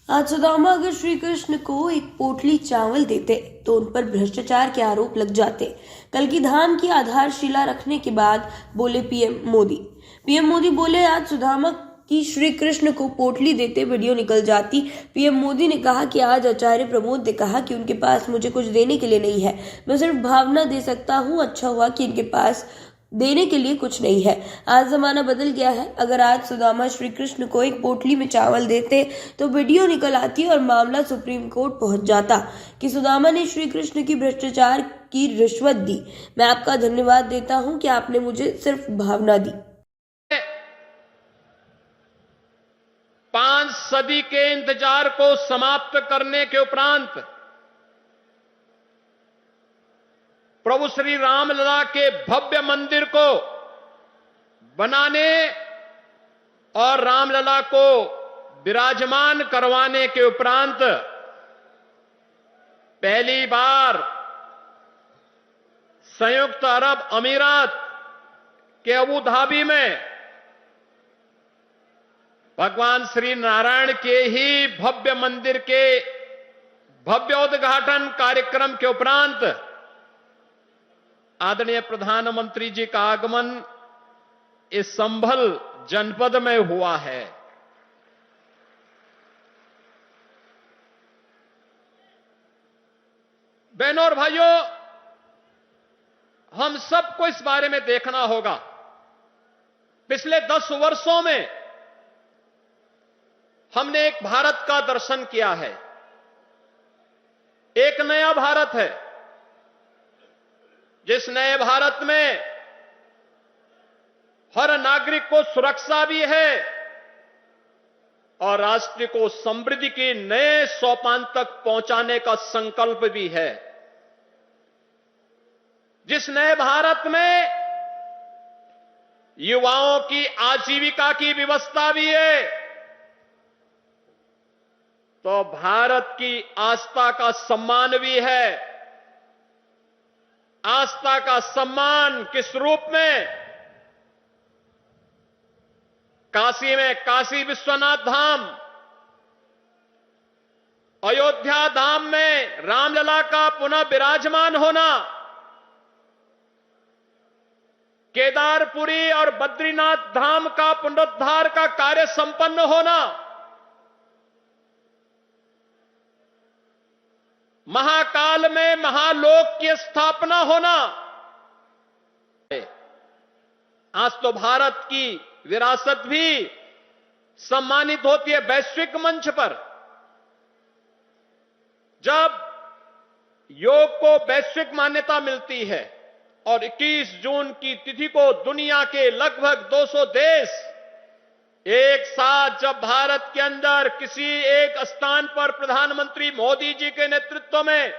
आज सुदामा अगर श्री कृष्ण को एक पोटली चावल देते तो उन पर भ्रष्टाचार के आरोप लग जाते। कल की धाम की आधारशिला रखने के बाद बोले पीएम मोदी बोले आज सुदामा की श्री कृष्ण को पोटली देते वीडियो निकल जाती। पीएम मोदी ने कहा कि आज आचार्य प्रमोद ने कहा कि उनके पास मुझे कुछ देने के लिए नहीं है, मैं सिर्फ भावना दे सकता हूँ। अच्छा हुआ कि इनके पास देने के लिए कुछ नहीं है। आज जमाना बदल गया है। अगर आज सुदामा श्री कृष्ण को एक पोटली में चावल देते तो वीडियो निकल आती और मामला सुप्रीम कोर्ट पहुंच जाता कि सुदामा ने श्री कृष्ण की भ्रष्टाचार की रिश्वत दी। मैं आपका धन्यवाद देता हूं कि आपने मुझे सिर्फ भावना दी। 5 सदी के इंतजार को समाप्त करने के उपरांत प्रभु श्री रामलला के भव्य मंदिर को बनाने और रामलला को विराजमान करवाने के उपरांत पहली बार संयुक्त अरब अमीरात के अबू धाबी में भगवान श्री नारायण के ही भव्य मंदिर के भव्य उद्घाटन कार्यक्रम के उपरांत आदरणीय प्रधानमंत्री जी का आगमन इस संभल जनपद में हुआ है। बहनों और भाइयों, हम सबको इस बारे में देखना होगा। पिछले 10 वर्षों में हमने एक भारत का दर्शन किया है। एक नया भारत है, जिस नए भारत में हर नागरिक को सुरक्षा भी है और राष्ट्र को समृद्धि के नए सोपान तक पहुंचाने का संकल्प भी है। जिस नए भारत में युवाओं की आजीविका की व्यवस्था भी है, तो भारत की आस्था का सम्मान भी है। आस्था का सम्मान किस रूप में? काशी में काशी विश्वनाथ धाम, अयोध्या धाम में रामलला का पुनः विराजमान होना, केदारपुरी और बद्रीनाथ धाम का पुनरुद्धार का कार्य संपन्न होना, महाकाल में महालोक की स्थापना होना। आज तो भारत की विरासत भी सम्मानित होती है वैश्विक मंच पर। जब योग को वैश्विक मान्यता मिलती है और 21 जून की तिथि को दुनिया के लगभग 200 देश एक साथ जब भारत के अंदर किसी एक स्थान पर प्रधानमंत्री मोदी जी के नेतृत्व में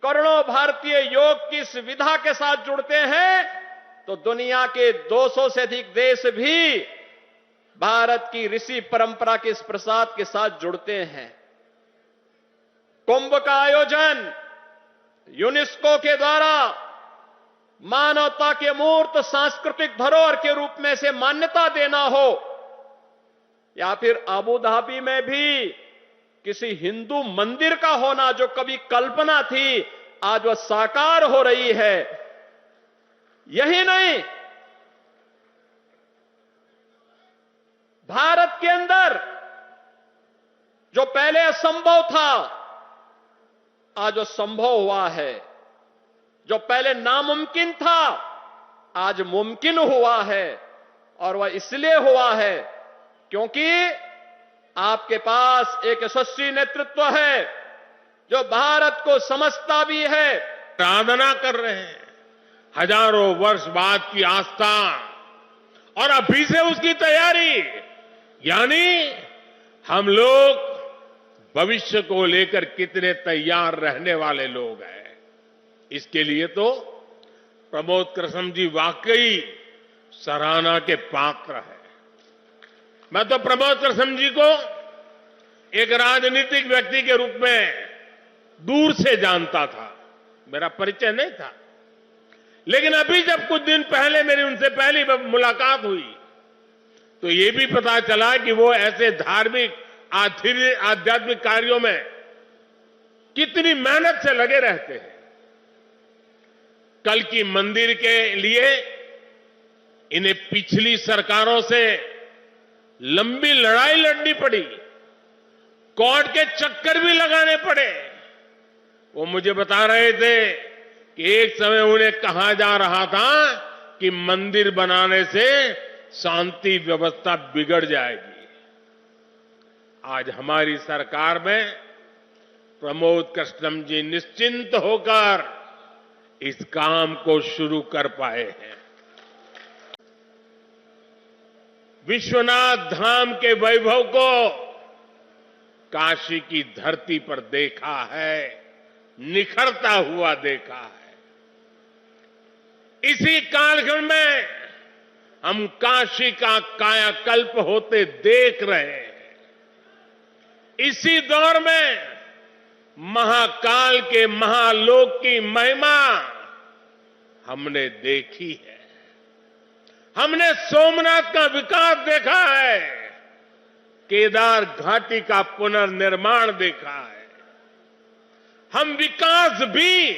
करोड़ों भारतीय योग की सुविधा के साथ जुड़ते हैं, तो दुनिया के 200 से अधिक देश भी भारत की ऋषि परंपरा के इस प्रसाद के साथ जुड़ते हैं। कुंभ का आयोजन यूनेस्को के द्वारा मानवता के मूर्त सांस्कृतिक धरोहर के रूप में से मान्यता देना हो, या फिर अबू धाबी में भी किसी हिंदू मंदिर का होना, जो कभी कल्पना थी आज वह साकार हो रही है। यही नहीं, भारत के अंदर जो पहले असंभव था आज वह संभव हुआ है। जो पहले नामुमकिन था आज मुमकिन हुआ है, और वह इसलिए हुआ है क्योंकि आपके पास एक यशस्वी नेतृत्व है जो भारत को समझता भी है। आराधना कर रहे हैं हजारों वर्ष बाद की आस्था, और अभी से उसकी तैयारी, यानी हम लोग भविष्य को लेकर कितने तैयार रहने वाले लोग हैं। इसके लिए तो प्रमोद कृष्ण जी वाकई सराहना के पात्र हैं। मैं तो प्रमोद कृष्ण जी को एक राजनीतिक व्यक्ति के रूप में दूर से जानता था, मेरा परिचय नहीं था। लेकिन अभी जब कुछ दिन पहले मेरी उनसे पहली मुलाकात हुई तो ये भी पता चला कि वो ऐसे धार्मिक आध्यात्मिक कार्यों में कितनी मेहनत से लगे रहते हैं। कल की मंदिर के लिए इन्हें पिछली सरकारों से लंबी लड़ाई लड़नी पड़ी, कोर्ट के चक्कर भी लगाने पड़े। वो मुझे बता रहे थे कि एक समय उन्हें कहा जा रहा था कि मंदिर बनाने से शांति व्यवस्था बिगड़ जाएगी। आज हमारी सरकार में प्रमोद कृष्णम जी निश्चिंत होकर इस काम को शुरू कर पाए हैं। विश्वनाथ धाम के वैभव को काशी की धरती पर देखा है, निखरता हुआ देखा है। इसी कालखंड में हम काशी का कायाकल्प होते देख रहे हैं। इसी दौर में महाकाल के महालोक की महिमा हमने देखी है। हमने सोमनाथ का विकास देखा है, केदार घाटी का पुनर्निर्माण देखा है। हम विकास भी,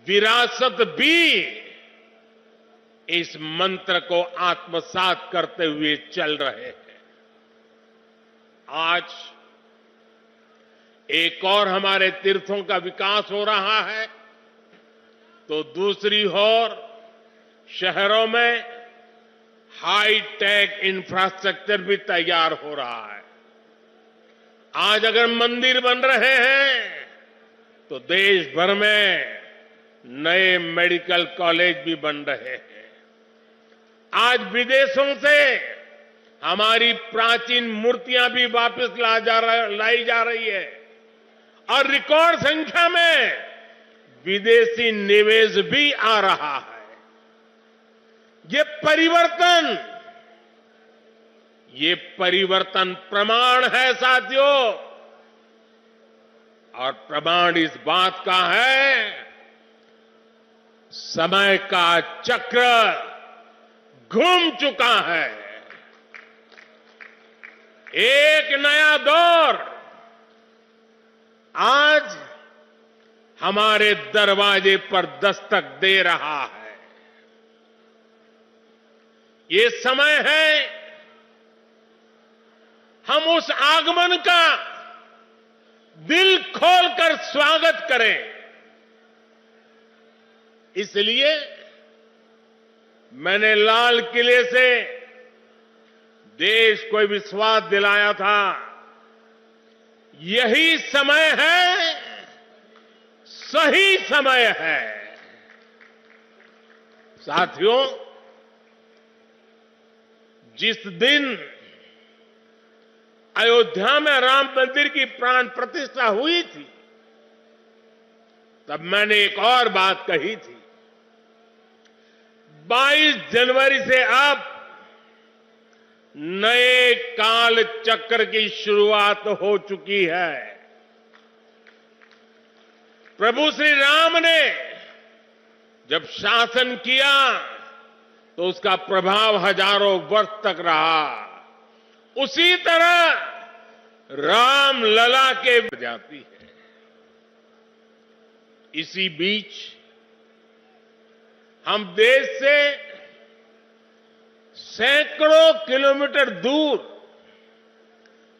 विरासत भी इस मंत्र को आत्मसात करते हुए चल रहे हैं। आज एक और हमारे तीर्थों का विकास हो रहा है, तो दूसरी ओर शहरों में हाई टेक इंफ्रास्ट्रक्चर भी तैयार हो रहा है। आज अगर मंदिर बन रहे हैं तो देश भर में नए मेडिकल कॉलेज भी बन रहे हैं। आज विदेशों से हमारी प्राचीन मूर्तियां भी वापस लाई जा रही है और रिकॉर्ड संख्या में विदेशी निवेश भी आ रहा है। ये परिवर्तन प्रमाण है साथियों, और प्रमाण इस बात का है समय का चक्र घूम चुका है। एक नया दौर आज हमारे दरवाजे पर दस्तक दे रहा है। ये समय है हम उस आगमन का दिल खोलकर स्वागत करें। इसलिए मैंने लाल किले से देश को विश्वास दिलाया था, यही समय है, सही समय है। साथियों, जिस दिन अयोध्या में राम मंदिर की प्राण प्रतिष्ठा हुई थी, तब मैंने एक और बात कही थी। 22 जनवरी से अब नए काल चक्र की शुरुआत हो चुकी है। प्रभु श्री राम ने जब शासन किया तो उसका प्रभाव हजारों वर्ष तक रहा। उसी तरह राम लला के जाती है। इसी बीच हम देश से सैकड़ों किलोमीटर दूर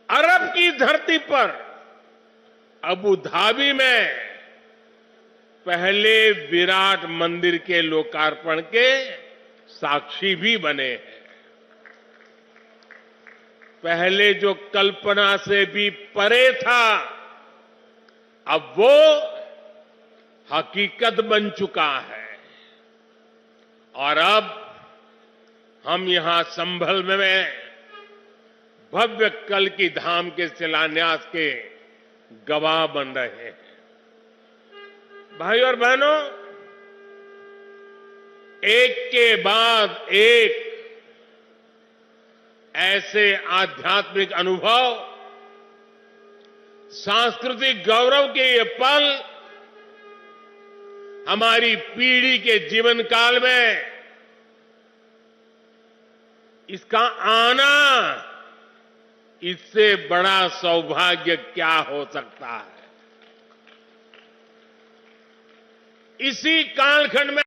अरब की धरती पर अबू धाबी में पहले विराट मंदिर के लोकार्पण के साक्षी भी बने हैं। पहले जो कल्पना से भी परे था, अब वो हकीकत बन चुका है। और अब हम यहां संभल में भव्य कल की धाम के शिलान्यास के गवाह बन रहे हैं। भाई और बहनों, एक के बाद एक ऐसे आध्यात्मिक अनुभव, सांस्कृतिक गौरव के ये पल हमारी पीढ़ी के जीवन काल में इसका आना इससे बड़ा सौभाग्य क्या हो सकता है। इसी कालखंड में